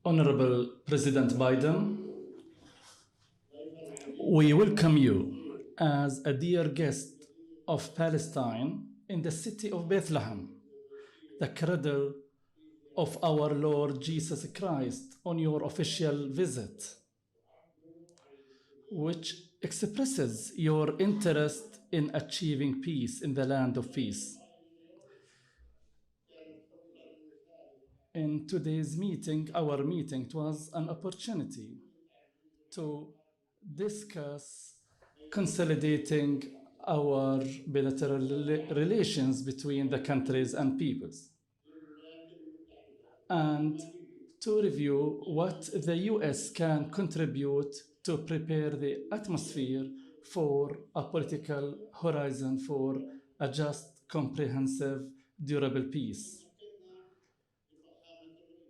Honorable President Biden, we welcome you as a dear guest of Palestine in the city of Bethlehem, the cradle of our Lord Jesus Christ, on your official visit, which expresses your interest in achieving peace in the land of peace. In today's meeting, our meeting, it was an opportunity to discuss consolidating our bilateral relations between the countries and peoples, and to review what the US can contribute to prepare the atmosphere for a political horizon for a just, comprehensive, durable peace.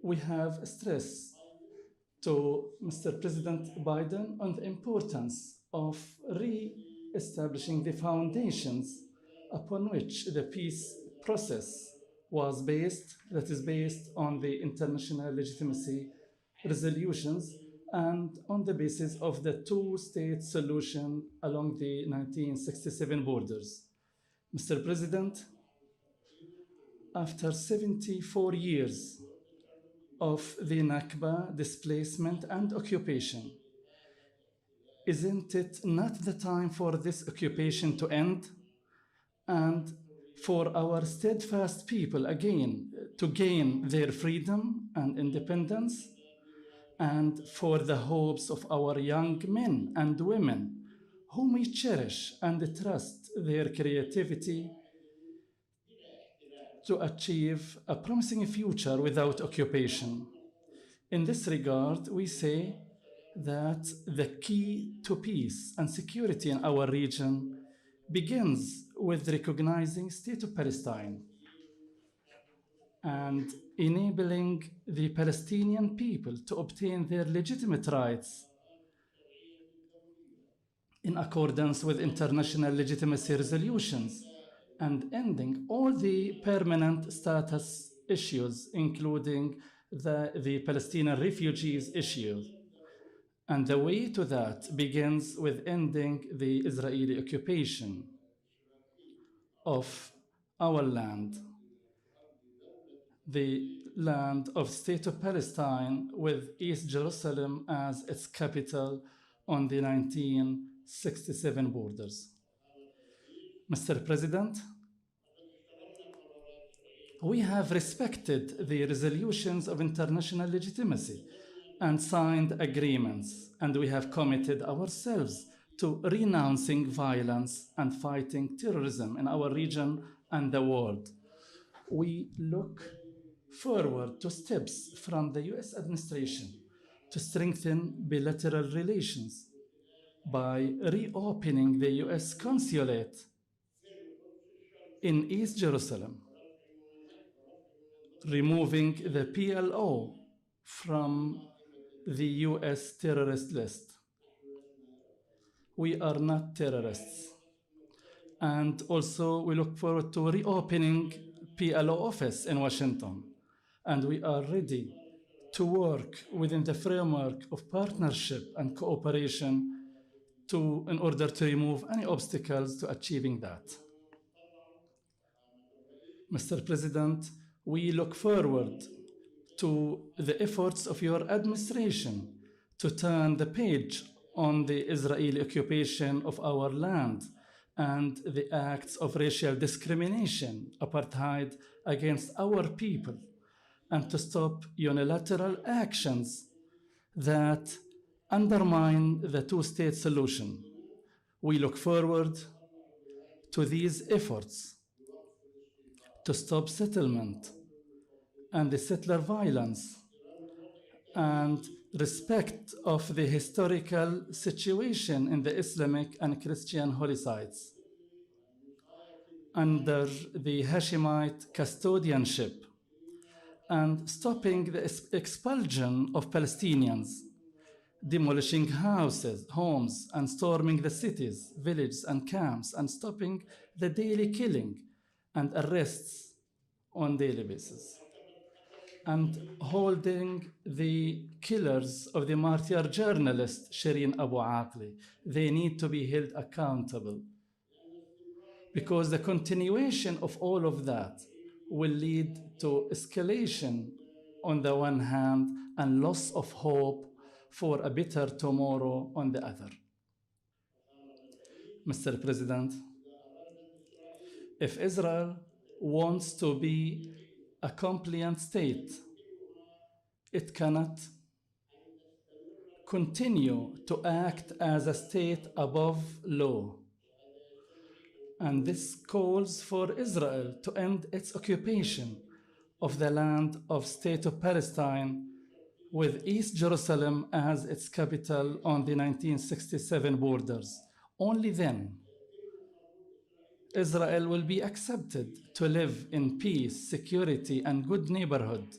We have stressed to Mr. President Biden on the importance of re-establishing the foundations upon which the peace process was based, that is based on the international legitimacy resolutions and on the basis of the two-state solution along the 1967 borders. Mr. President, after 74 years of the Nakba, displacement and occupation, isn't it not the time for this occupation to end and for our steadfast people again to gain their freedom and independence, and for the hopes of our young men and women whom we cherish and trust their creativity to achieve a promising future without occupation? In this regard, we say that the key to peace and security in our region begins with recognizing the State of Palestine and enabling the Palestinian people to obtain their legitimate rights in accordance with international legitimacy resolutions, and ending all the permanent status issues, including the Palestinian refugees issue. And the way to that begins with ending the Israeli occupation of our land, the land of State of Palestine, with East Jerusalem as its capital on the 1967 borders. Mr. President, we have respected the resolutions of international legitimacy and signed agreements, and we have committed ourselves to renouncing violence and fighting terrorism in our region and the world. We look forward to steps from the US administration to strengthen bilateral relations by reopening the US consulate in East Jerusalem, removing the PLO from the US terrorist list. We are not terrorists. And also we look forward to reopening PLO office in Washington. And we are ready to work within the framework of partnership and cooperation in order to remove any obstacles to achieving that. Mr. President, we look forward to the efforts of your administration to turn the page on the Israeli occupation of our land and the acts of racial discrimination, apartheid against our people, and to stop unilateral actions that undermine the two-state solution. We look forward to these efforts to stop settlement and the settler violence and respect of the historical situation in the Islamic and Christian holy sites under the Hashemite custodianship, and stopping the expulsion of Palestinians, demolishing houses, homes, and storming the cities, villages, and camps, and stopping the daily killing and arrests on daily basis. and holding the killers of the martyr journalist Shireen Abu Aqli. They need to be held accountable, because the continuation of all of that will lead to escalation on the one hand and loss of hope for a better tomorrow on the other. Mr. President, if Israel wants to be a compliant state, it cannot continue to act as a state above law. And this calls for Israel to end its occupation of the land of State of Palestine, with East Jerusalem as its capital on the 1967 borders. Only then Israel will be accepted to live in peace, security, and good neighborhood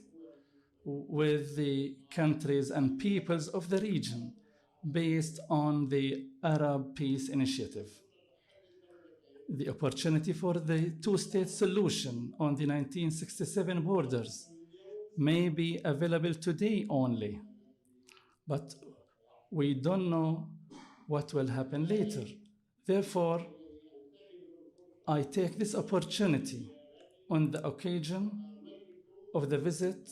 with the countries and peoples of the region, based on the Arab Peace Initiative. The opportunity for the two-state solution on the 1967 borders may be available today only, but we don't know what will happen later. Therefore, I take this opportunity on the occasion of the visit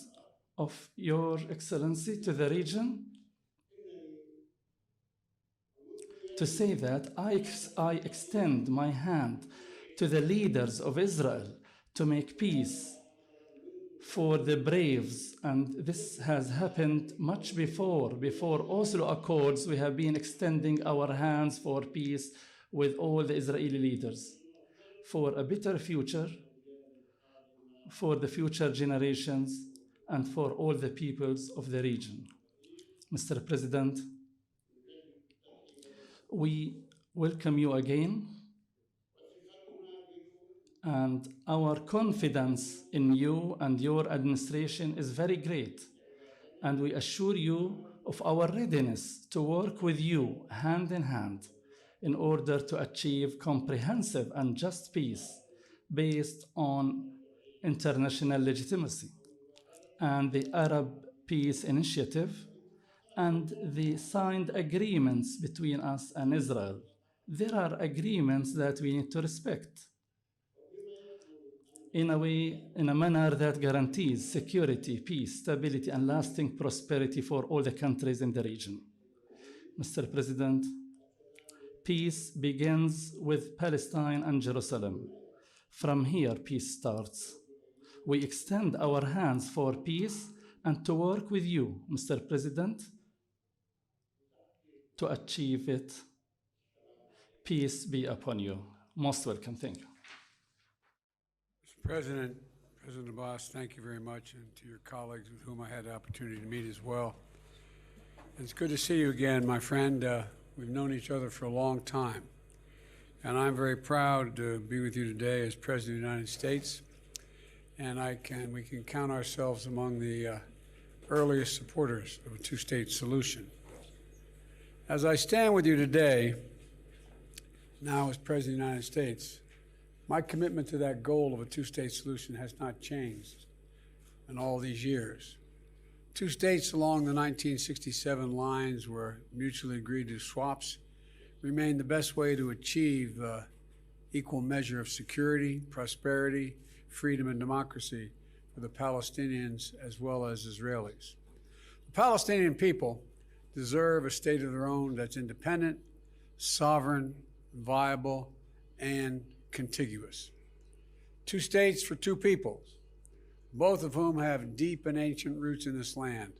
of Your Excellency to the region to say that I extend my hand to the leaders of Israel to make peace for the braves, and this has happened much before Oslo Accords. We have been extending our hands for peace with all the Israeli leaders, for a better future, for the future generations, and for all the peoples of the region. Mr. President, we welcome you again, and our confidence in you and your administration is very great, and we assure you of our readiness to work with you hand in hand in order to achieve comprehensive and just peace based on international legitimacy and the Arab Peace Initiative and the signed agreements between us and Israel. There are agreements that we need to respect in a manner that guarantees security, peace, stability, and lasting prosperity for all the countries in the region. Mr. President, peace begins with Palestine and Jerusalem. From here, peace starts. We extend our hands for peace and to work with you, Mr. President, to achieve it. Peace be upon you. Most welcome. Thank you. Mr. President, President Abbas, thank you very much, and to your colleagues with whom I had the opportunity to meet as well. It's good to see you again, my friend. We've known each other for a long time, and I'm very proud to be with you today as President of the United States, and we can count ourselves among the earliest supporters of a two-state solution. As I stand with you today, now as President of the United States, my commitment to that goal of a two-state solution has not changed in all these years. Two states along the 1967 lines were mutually agreed to swaps remain the best way to achieve equal measure of security, prosperity, freedom, and democracy for the Palestinians as well as Israelis. The Palestinian people deserve a state of their own that's independent, sovereign, viable, and contiguous. Two states for two peoples, both of whom have deep and ancient roots in this land,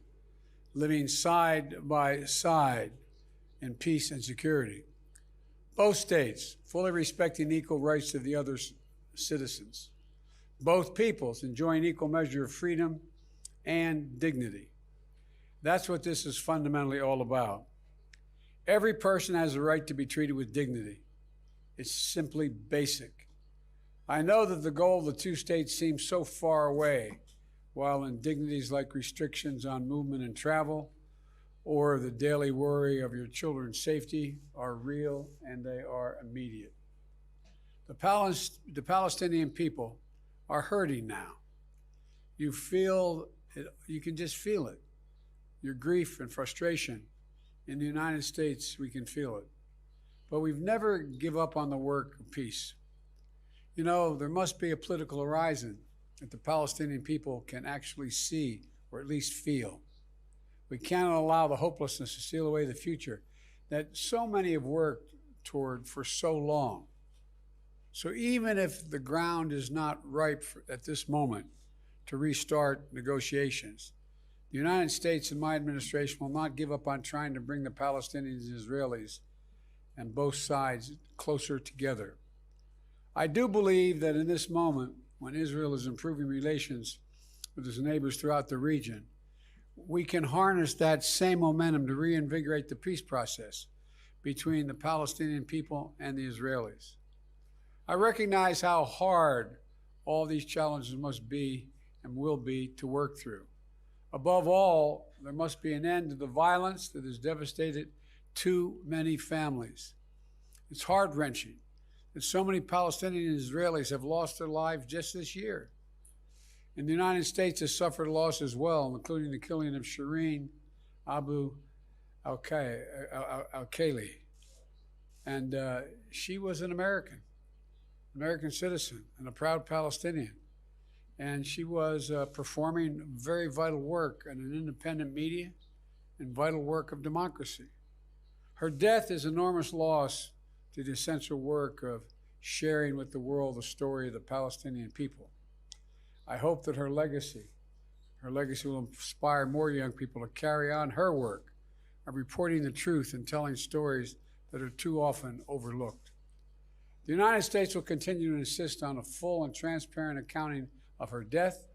living side by side in peace and security. Both states fully respecting equal rights of the other citizens. Both peoples enjoying equal measure of freedom and dignity. That's what this is fundamentally all about. Every person has a right to be treated with dignity. It's simply basic. I know that the goal of the two states seems so far away, while indignities like restrictions on movement and travel or the daily worry of your children's safety are real and they are immediate. The Palestinian people are hurting now. You feel You can just feel it. Your grief and frustration. In the United States, we can feel it. But we've never give up on the work of peace. You know, there must be a political horizon that the Palestinian people can actually see or at least feel. We cannot allow the hopelessness to steal away the future that so many have worked toward for so long. So even if the ground is not ripe at this moment to restart negotiations, the United States and my administration will not give up on trying to bring the Palestinians and Israelis and both sides closer together. I do believe that in this moment, when Israel is improving relations with its neighbors throughout the region, we can harness that same momentum to reinvigorate the peace process between the Palestinian people and the Israelis. I recognize how hard all these challenges must be and will be to work through. Above all, there must be an end to the violence that has devastated too many families. It's heart-wrenching that so many Palestinian and Israelis have lost their lives just this year. And the United States has suffered loss as well, including the killing of Shireen Abu Al-Khali. And she was an American citizen and a proud Palestinian. And she was performing very vital work in an independent media and vital work of democracy. Her death is enormous loss to the essential work of sharing with the world the story of the Palestinian people. I hope that her legacy will inspire more young people to carry on her work of reporting the truth and telling stories that are too often overlooked. The United States will continue to insist on a full and transparent accounting of her death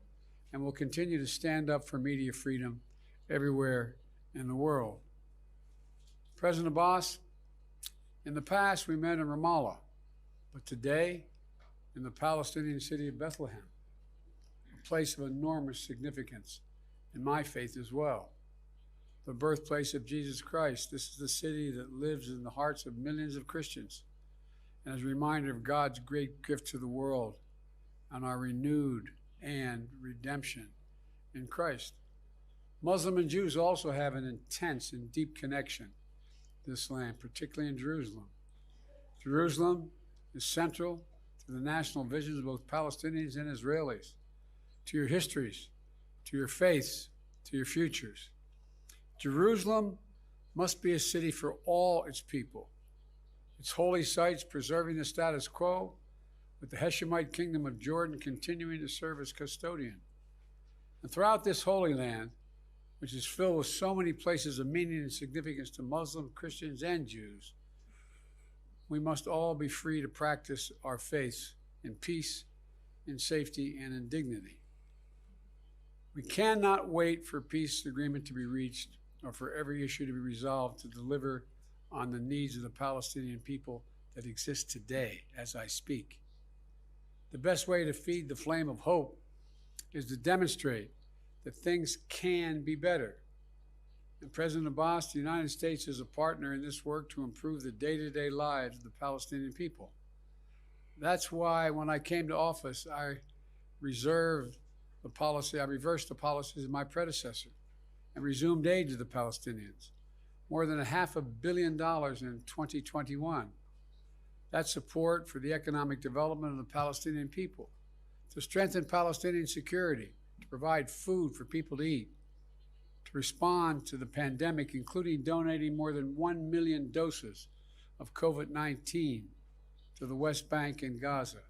and will continue to stand up for media freedom everywhere in the world. President Abbas, in the past we met in Ramallah, but today in the Palestinian city of Bethlehem, a place of enormous significance in my faith as well. The birthplace of Jesus Christ. This is the city that lives in the hearts of millions of Christians and is a reminder of God's great gift to the world and our renewed and redemption in Christ. Muslim and Jews also have an intense and deep connection to this land, particularly in Jerusalem. Jerusalem is central to the national visions of both Palestinians and Israelis, to your histories, to your faiths, to your futures. Jerusalem must be a city for all its people, its holy sites preserving the status quo, with the Hashemite kingdom of Jordan continuing to serve as custodian. And throughout this holy land, which is filled with so many places of meaning and significance to Muslims, Christians, and Jews, we must all be free to practice our faiths in peace, in safety, and in dignity. We cannot wait for peace agreement to be reached or for every issue to be resolved to deliver on the needs of the Palestinian people that exist today as I speak. The best way to feed the flame of hope is to demonstrate that things can be better. And President Abbas, the United States is a partner in this work to improve the day-to-day lives of the Palestinian people. That's why when I came to office, I reversed the policies of my predecessor and resumed aid to the Palestinians, more than $500 million in 2021. That's support for the economic development of the Palestinian people, to strengthen Palestinian security, to provide food for people to eat, to respond to the pandemic, including donating more than 1 million doses of COVID-19 to the West Bank and Gaza.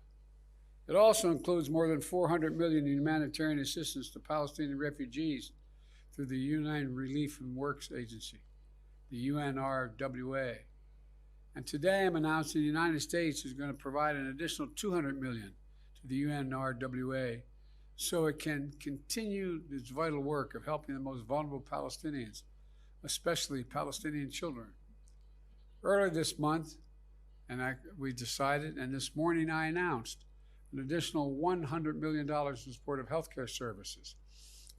It also includes more than $400 million in humanitarian assistance to Palestinian refugees through the UN Relief and Works Agency, the UNRWA. And today I'm announcing the United States is going to provide an additional $200 million to the UNRWA so it can continue its vital work of helping the most vulnerable Palestinians, especially Palestinian children. Earlier this month, we decided, and this morning I announced, an additional $100 million in support of healthcare services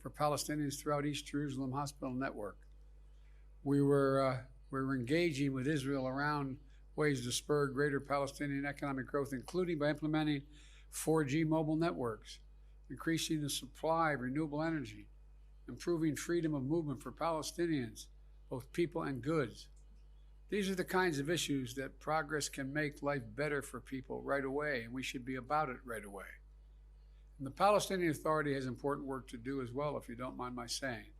for Palestinians throughout East Jerusalem Hospital Network. We were engaging with Israel around ways to spur greater Palestinian economic growth, including by implementing 4G mobile networks, increasing the supply of renewable energy, improving freedom of movement for Palestinians, both people and goods. These are the kinds of issues that progress can make life better for people right away, and we should be about it right away. And the Palestinian Authority has important work to do as well, if you don't mind my saying.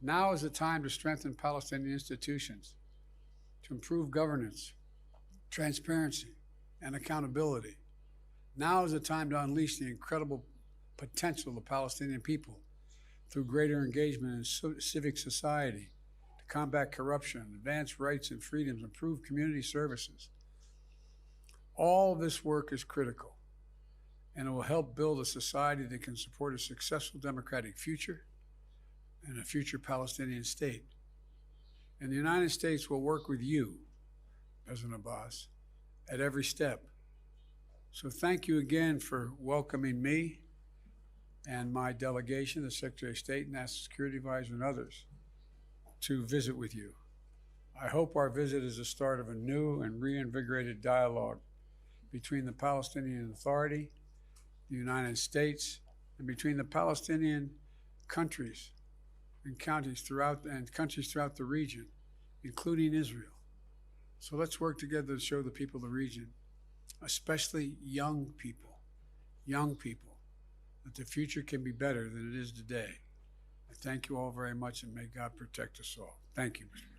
Now is the time to strengthen Palestinian institutions, to improve governance, transparency, and accountability. Now is the time to unleash the incredible potential of the Palestinian people through greater engagement in civic society, to combat corruption, advance rights and freedoms, improve community services. All of this work is critical, and it will help build a society that can support a successful democratic future and a future Palestinian state. And the United States will work with you, President Abbas, at every step. So thank you again for welcoming me and my delegation, the Secretary of State, National Security Advisor, and others, to visit with you. I hope our visit is the start of a new and reinvigorated dialogue between the Palestinian Authority, the United States, and between the Palestinian countries and countries throughout the region, including Israel. So let's work together to show the people of the region, especially young people, that the future can be better than it is today. I thank you all very much, and may God protect us all. Thank you, Mr. President.